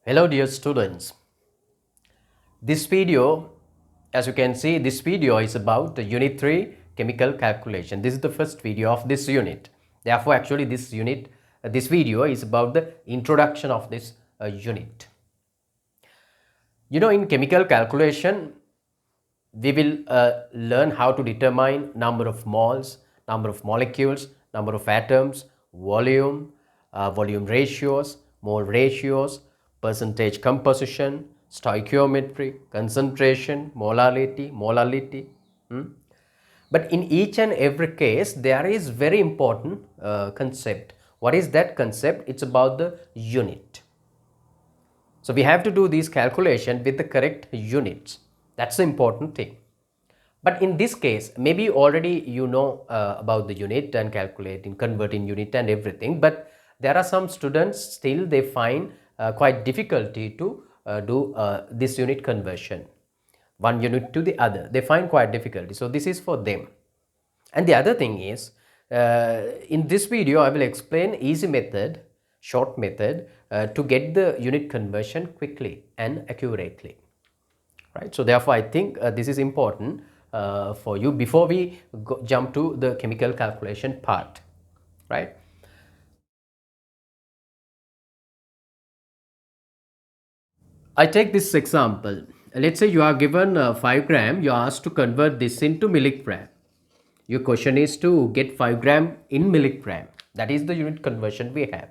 Hello dear students. This video, as you can see, this video is about the unit 3 chemical calculation. This is the first video of this unit. Therefore, actually this video is about the introduction of this unit. In chemical calculation, we will learn how to determine number of moles, number of molecules, number of atoms, volume, volume ratios, mole ratios, percentage composition, stoichiometry, concentration, molality. But in each and every case, there is very important concept. What is that concept? It's about the unit. So we have to do this calculation with the correct units. That's the important thing. But in this case, maybe already you know about the unit and calculating, converting unit and everything. But there are some students still they find quite difficulty to do this unit conversion. One unit to the other. They find quite difficulty. So this is for them. And the other thing is, in this video, I will explain easy method, short method to get the unit conversion quickly and accurately. Right. So therefore, I think this is important for you before we jump to the chemical calculation part. Right. I take this example. Let's say you are given 5 gram. You are asked to convert this into milligram. Your question is to get 5 gram in milligram. That is the unit conversion we have.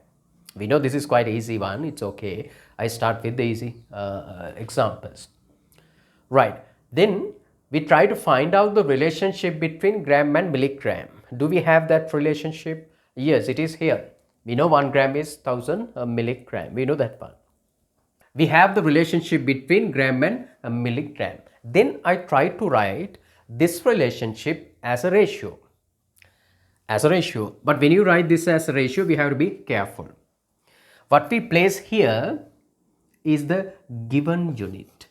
We know this is quite easy one. It's okay. I start with the easy examples. Right. Then we try to find out the relationship between gram and milligram. Do we have that relationship? Yes, it is here. We know 1 gram is 1000 milligram. We know that one. We have the relationship between gram and milligram. Then I try to write this relationship as a ratio. But when you write this as a ratio, we have to be careful. What we place here is the given unit.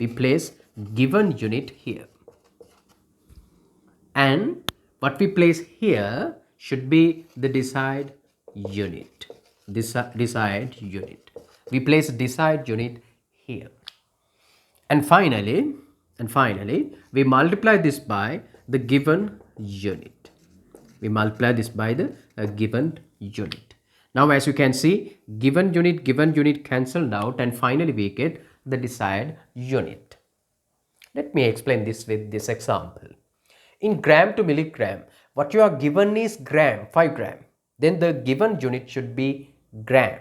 We place given unit here. And what we place here should be the desired unit. Desired unit. We place desired unit here. And finally, we multiply this by the given unit. We multiply this by the given unit. Now, as you can see, given unit cancelled out, and finally we get the desired unit. Let me explain this with this example. In gram to milligram, what you are given is gram, 5 gram. Then the given unit should be gram.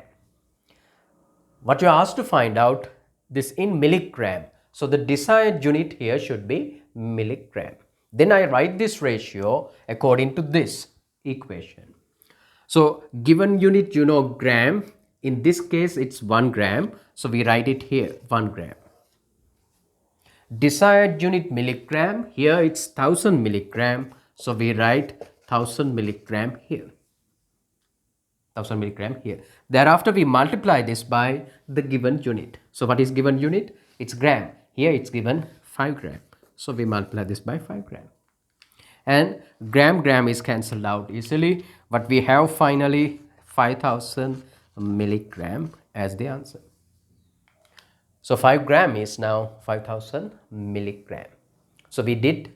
What you are asked to find out this in milligram. So the desired unit here should be milligram. Then I write this ratio according to this equation. So given unit, you know, gram. In this case, it's 1 gram. So we write it here, 1 gram. Desired unit milligram. Here it's 1000 milligram. So we write 1000 milligram here. 1000 milligram here. Thereafter, we multiply this by the given unit. So what is given unit? It's gram. Here it's given 5 gram. So we multiply this by 5 gram. And gram is cancelled out easily. But we have finally 5000 milligram as the answer. So 5 gram is now 5000 milligram. So we did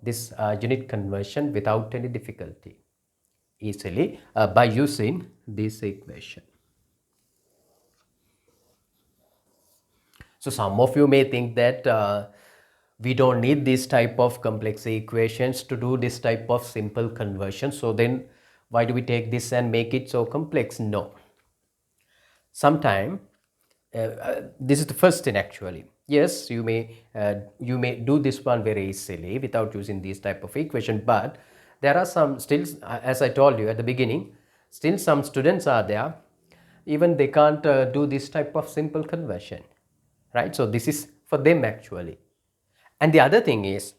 this unit conversion without any difficulty, easily by using this equation. So some of you may think that we don't need this type of complex equations to do this type of simple conversion. So then why do we take this and make it so complex? No. Sometime this is the first thing actually. Yes, you may do this one very easily without using this type of equation, but there are some still, as I told you at the beginning, still some students are there, even they can't do this type of simple conversion, right? So this is for them actually. And the other thing is,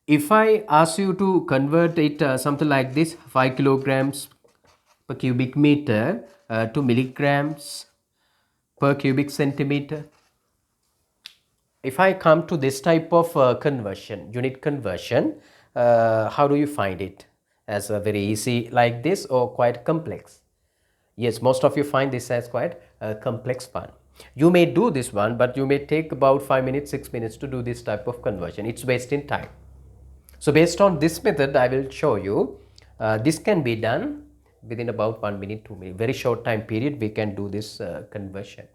if I ask you to convert it something like this, 5 kilograms per cubic meter to milligrams per cubic centimeter. If I come to this type of conversion, unit conversion, how do you find it? As a very easy like this or quite complex? Yes, most of you find this as quite a complex one. You may do this one, but you may take about 5 minutes, 6 minutes to do this type of conversion. It's wasting time. So based on this method, I will show you this can be done within about 1 minute, 2 minutes. Very short time period, we can do this conversion.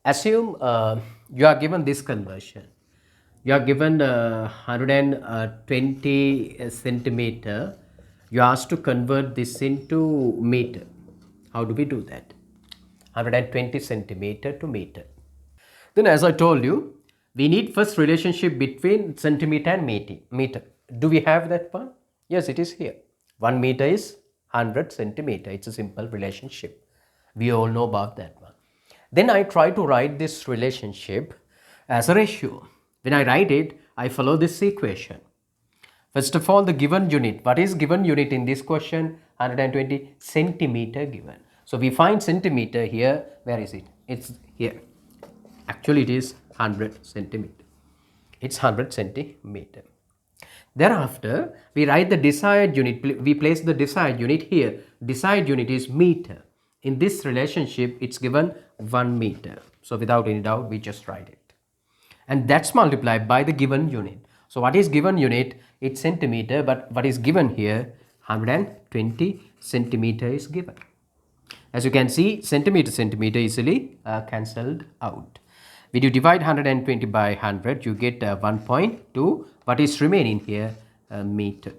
Assume you are given this conversion. You are given 120 centimeter. You are asked to convert this into meter. How do we do that? 120 centimeter to meter. Then as I told you, we need first relationship between centimeter and meter. Do we have that one? Yes, it is here. 1 meter is 100 centimeter. It's a simple relationship. We all know about that one. Then I try to write this relationship as a ratio. When I write it, I follow this equation. First of all, the given unit. What is given unit in this question? 120 centimeter given. So we find centimeter here. Where is it? It's here. Actually, it is 100 centimeter. It's 100 centimeter. Thereafter, we write the desired unit. We place the desired unit here. Desired unit is meter. In this relationship, it's given 1 meter. So without any doubt, we just write it. And that's multiplied by the given unit. So what is given unit? It's centimeter, but what is given here? 120 centimeter is given. As you can see, centimeter easily cancelled out. When you divide 120 by 100, you get 1.2. What is remaining here? Meter.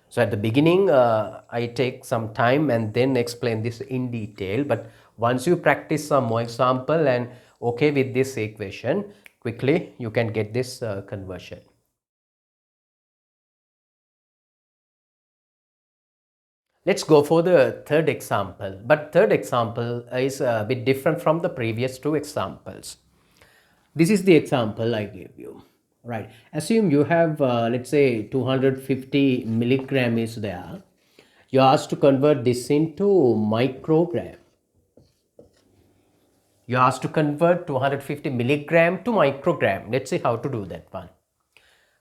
So at the beginning, I take some time and then explain this in detail. But once you practice some more example and okay with this equation, quickly you can get this conversion. Let's go for the third example. But third example is a bit different from the previous two examples. This is the example I gave you. Right. Assume you have, let's say, 250 milligram is there. You are asked to convert this into microgram. You are asked to convert 250 milligram to microgram. Let's see how to do that one.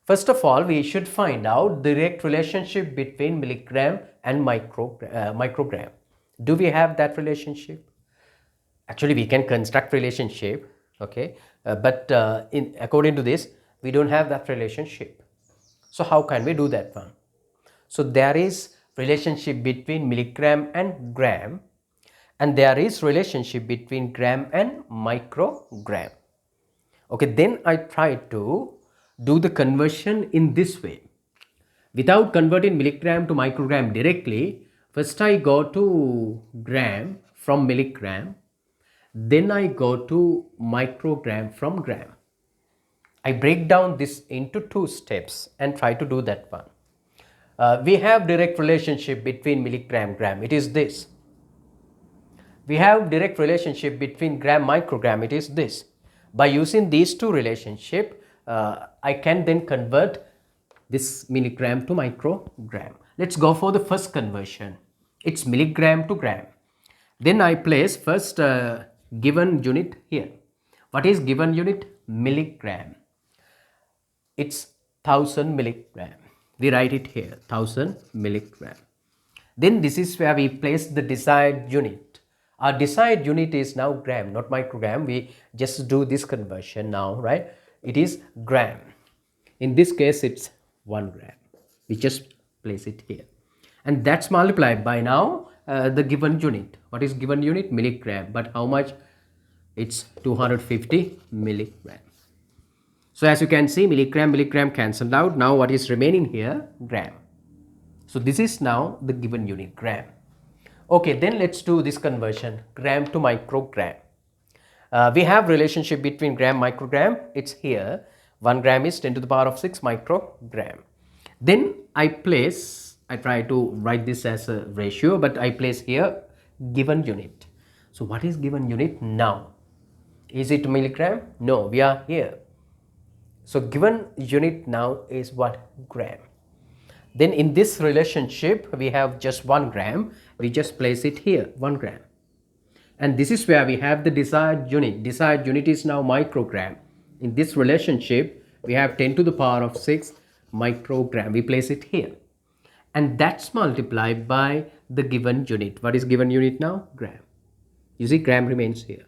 First of all, we should find out the direct relationship between milligram and microgram. Do we have that relationship? Actually, we can construct relationship, okay, but according to this, we don't have that relationship. So how can we do that one? So there is relationship between milligram and gram, and there is relationship between gram and microgram. Okay, then I try to do the conversion in this way. Without converting milligram to microgram directly, first I go to gram from milligram, then I go to microgram from gram. I break down this into two steps and try to do that one. We have direct relationship between milligram, gram. It is this. We have direct relationship between gram, microgram. It is this. By using these two relationship, I can then convert this milligram to microgram. Let's go for the first conversion. It's milligram to gram. Then I place first given unit here. What is given unit? Milligram. It's 1000 milligram. We write it here, 1000 milligram. Then this is where we place the desired unit. Our desired unit is now gram, not microgram. We just do this conversion now, right? It is gram. In this case, it's 1 gram. We just place it here. And that's multiplied by now the given unit. What is given unit? Milligram. But how much? It's 250 milligram. So as you can see, milligram cancelled out. Now what is remaining here? Gram. So this is now the given unit, gram. Okay, then let's do this conversion, gram to microgram. We have relationship between gram, microgram. It's here. 1 gram is 10 to the power of 6 microgram. Then I try to write this as a ratio, but I place here given unit. So what is given unit now? Is it milligram? No, we are here. So given unit now is what? Gram. Then in this relationship, we have just 1 gram. We just place it here, 1 gram. And this is where we have the desired unit. Desired unit is now microgram. In this relationship, we have 10 to the power of 6 microgram. We place it here. and that's multiplied by the given unit. What is given unit now? Gram. You see, gram remains here.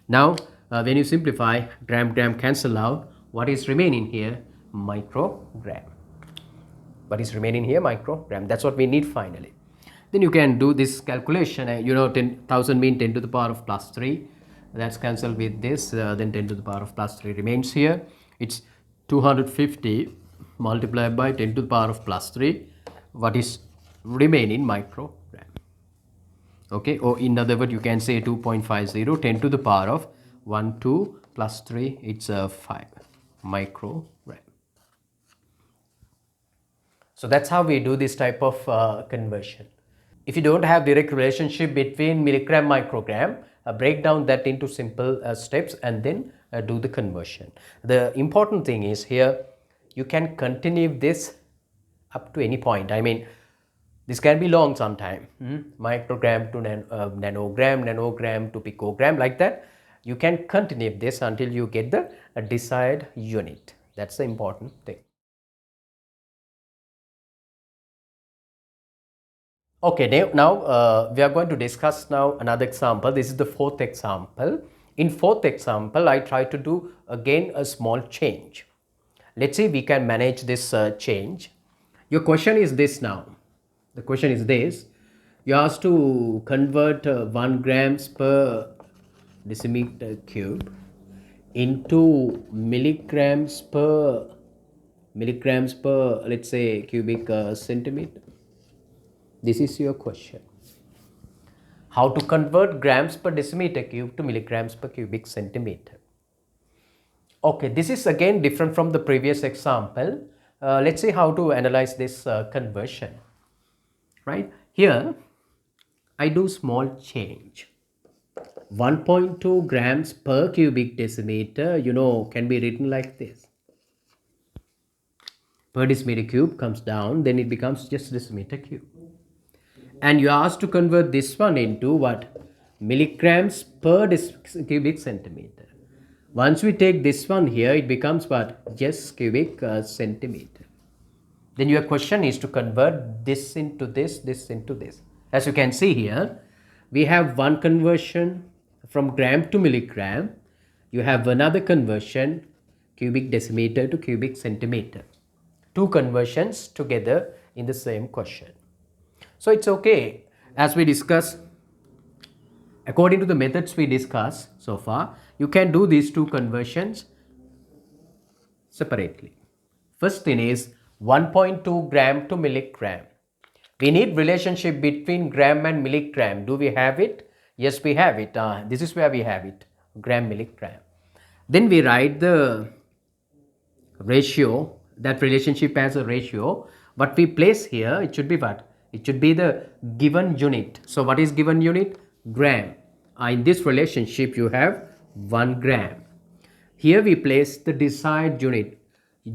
Now, when you simplify, gram cancel out. What is remaining here? Microgram. What is remaining here? Microgram. That's what we need finally. Then you can do this calculation. 10,000 mean 10 to the power of plus 3. That's cancelled with this. Then 10 to the power of plus 3 remains here. It's 250 multiplied by 10 to the power of plus 3. What is remaining? Microgram. Okay, or in other words, you can say 2.50 10 to the power of 1 2 plus 3, it's 5 microgram. So that's how we do this type of conversion. If you don't have direct relationship between milligram microgram, break down that into simple steps and then do the conversion. The important thing is here, you can continue this up to any point. I mean, this can be long sometime, microgram to nanogram, nanogram to picogram, like that. You can continue this until you get the desired unit. That's the important thing. Okay, now we are going to discuss now another example. This is the fourth example. In fourth example, I try to do again a small change. Let's see we can manage this change. Your question is this now. The question is this. You are asked to convert 1 grams per decimeter cube into milligrams per let's say cubic centimeter. This is your question. How to convert grams per decimeter cube to milligrams per cubic centimeter. Okay, this is again different from the previous example. Let's see how to analyze this conversion. Right here, I do small change. 1.2 grams per cubic decimeter, can be written like this. Per decimeter cube comes down, then it becomes just decimeter cube. And you are asked to convert this one into what? Milligrams per cubic centimeter. Once we take this one here, it becomes what? Just cubic centimeter. Then your question is to convert this into this into this. As you can see here, we have one conversion from gram to milligram. You have another conversion, cubic decimeter to cubic centimeter. Two conversions together in the same question. So it's okay. As we discuss, according to the methods we discussed so far, you can do these two conversions separately. First thing is 1.2 gram to milligram. We need relationship between gram and milligram. Do we have it? Yes, we have it. This is where we have it, gram milligram. Then we write the ratio, that relationship as a ratio. What we place here, it should be what? It should be the given unit. So what is given unit? Gram. In this relationship, you have 1 gram. Here we place the desired unit.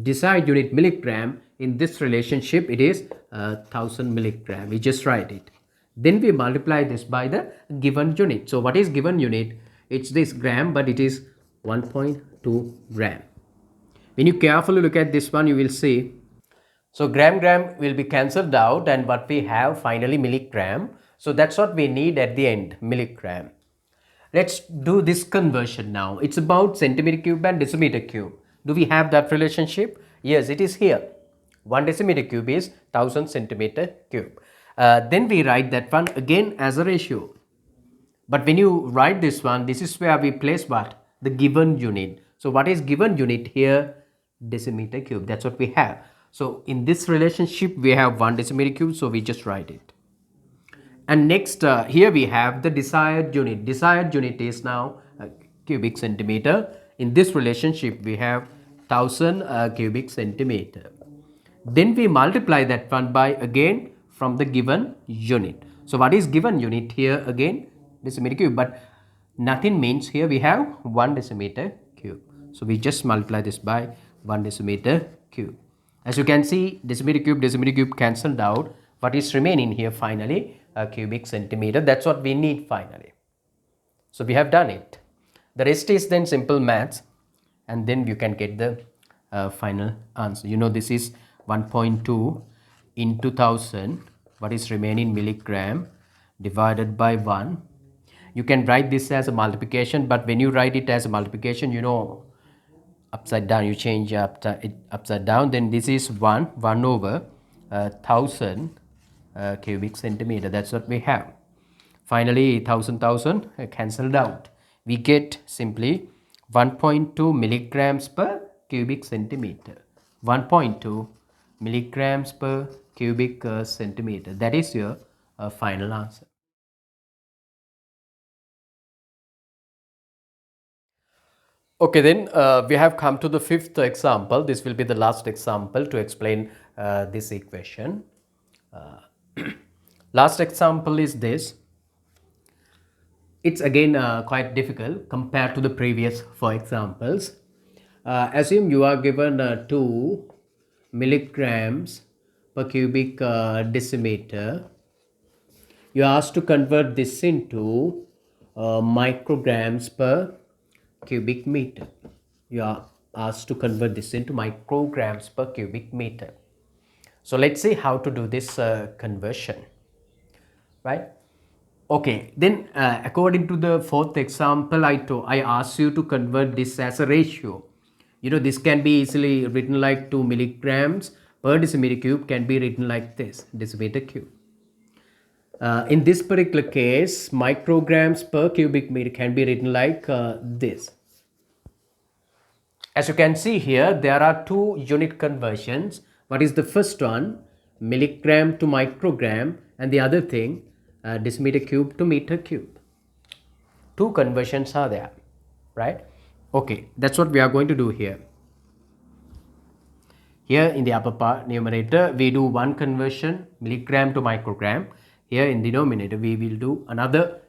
Desired unit milligram. In this relationship, it is 1000 milligram. We just write it. Then we multiply this by the given unit. So what is given unit? It's this gram, but it is 1.2 gram. When you carefully look at this one, you will see. So gram will be cancelled out, and what we have finally milligram. So that's what we need at the end, milligram. Let's do this conversion now. It's about centimeter cube and decimeter cube. Do we have that relationship? Yes, it is here. 1 decimeter cube is 1000 centimeter cube. Then we write that one again as a ratio. But when you write this one, this is where we place what? The given unit. So what is given unit here? Decimeter cube. That's what we have. So in this relationship, we have 1 decimeter cube. So we just write it. And next, here we have the desired unit. Desired unit is now cubic centimeter. In this relationship, we have 1000 cubic centimeter. Then we multiply that one by again from the given unit. So what is given unit here again? Decimeter cube. But nothing means here we have 1 decimeter cube. So we just multiply this by 1 decimeter cube. As you can see, decimeter cube cancelled out. What is remaining here finally? Cubic centimeter. That's what we need finally. So we have done it. The rest is then simple maths, and then you can get the final answer. This is 1.2 into 1000, what is remaining milligram, divided by 1. You can write this as a multiplication, but when you write it as a multiplication, you know, upside down, you change it upside down, then this is 1 over 1000 cubic centimeter. That's what we have. Finally, 1000 cancelled out. We get simply 1.2 milligrams per cubic centimeter. 1.2 milligrams per cubic centimeter. That is your final answer. Okay, then we have come to the fifth example. This will be the last example to explain this equation. Last example is this. It's again quite difficult compared to the previous four examples. Assume you are given 2 milligrams per cubic decimeter. You are asked to convert this into micrograms per cubic meter. You are asked to convert this into micrograms per cubic meter. So let's see how to do this conversion, right? Okay, then according to the fourth example, I asked you to convert this as a ratio. You know, this can be easily written like 2 milligrams per decimeter cube can be written like this, decimeter cube. In this particular case, micrograms per cubic meter can be written like this. As you can see here, there are two unit conversions. What is the first one? Milligram to microgram, and the other thing, decimeter cube to meter cube. Two conversions are there, right? Okay, that's what we are going to do here. Here in the upper part, numerator, we do one conversion, milligram to microgram. Here in denominator, we will do another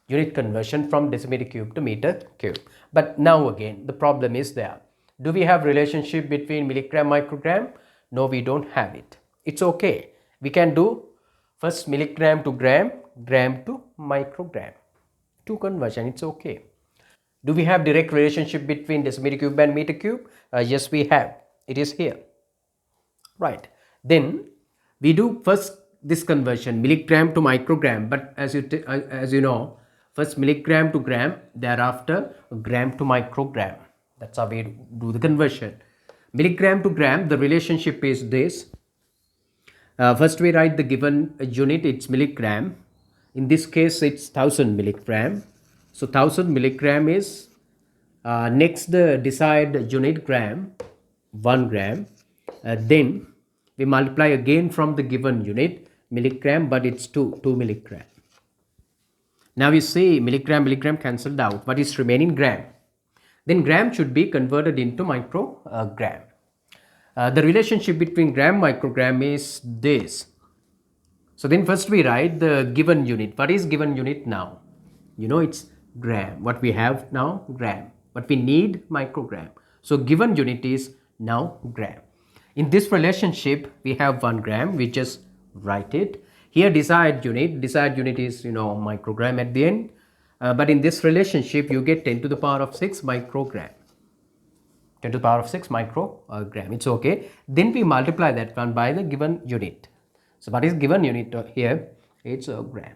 unit conversion from decimeter cube to meter cube. But now again, the problem is there. Do we have relationship between milligram, microgram? No, we don't have it. It's okay. We can do first milligram to gram, gram to microgram. Two conversion, it's okay. Do we have direct relationship between decimeter cube and meter cube? Yes, we have. It is here. Right. Then we do first this conversion, milligram to microgram. But as you know, first milligram to gram, thereafter gram to microgram. That's how we do the conversion. Milligram to gram, the relationship is this. First we write the given unit, it's milligram. In this case, it's 1000 milligram. So 1000 milligram is next the desired unit gram, 1 gram. Then we multiply again from the given unit, milligram, but it's 2 milligram. Now you see milligram cancelled out. What is remaining? Gram. Then gram should be converted into microgram. The relationship between gram microgram is this. So then first we write the given unit. What is given unit now? You know, it's gram. What we have now? Gram. But we need microgram. So given unit is now gram. In this relationship, we have 1 gram. We just write it. Here desired unit is, you know, microgram at the end. But in this relationship, you get 10 to the power of 6 microgram. 10 to the power of 6 microgram. It's okay. Then we multiply that one by the given unit. So what is given unit here? It's a gram.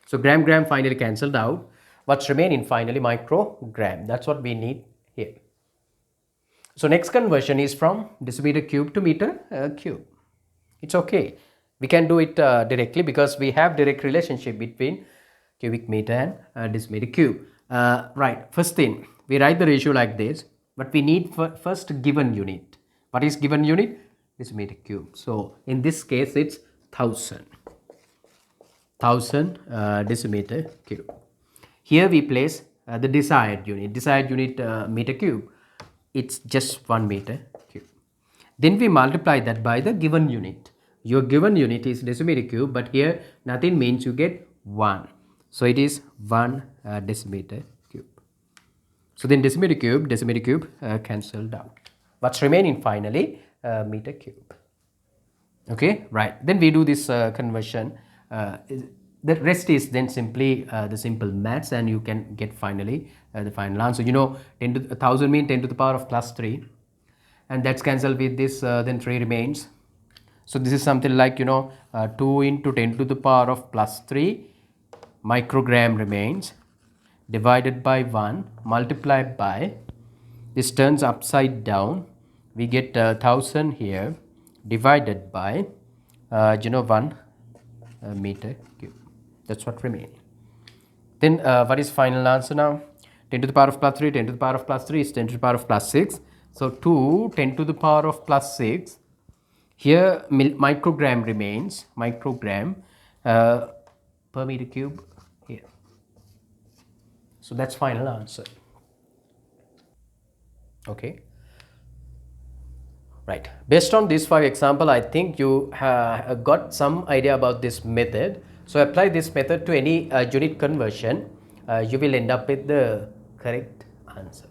So gram finally cancelled out. What's remaining finally? Microgram. That's what we need here. So next conversion is from decimeter cube to meter cube. It's okay. We can do it directly because we have direct relationship between cubic meter and decimeter cube. Right. First thing, we write the ratio like this. But we need first given unit. What is given unit? Decimeter cube. So in this case, it's 1000. 1000 decimeter cube. Here we place the desired unit. Desired unit meter cube. It's just 1 meter cube. Then we multiply that by the given unit. Your given unit is decimeter cube, but here nothing means you get 1. So it is 1 decimeter cube. So then decimeter cube cancelled out. What's remaining finally? Meter cube. Okay, right. Then we do this conversion. The rest is then simply the simple maths, and you can get finally the final answer. You know, 1000 means 10 to the power of plus 3, and that's cancelled with this. Then 3 remains. So this is something like, 2 into 10 to the power of plus 3 microgram remains, divided by 1 multiplied by, this turns upside down, we get 1000 here, divided by 1 meter cube. That's what remains. Then what is final answer now? 10 to the power of plus 3, 10 to the power of plus 3 is 10 to the power of plus 6. So 2, 10 to the power of plus 6. Here microgram remains, microgram per meter cube here. So that's final answer. Okay. Right. Based on this 5 example, I think you have got some idea about this method. So apply this method to any unit conversion. You will end up with the correct answer.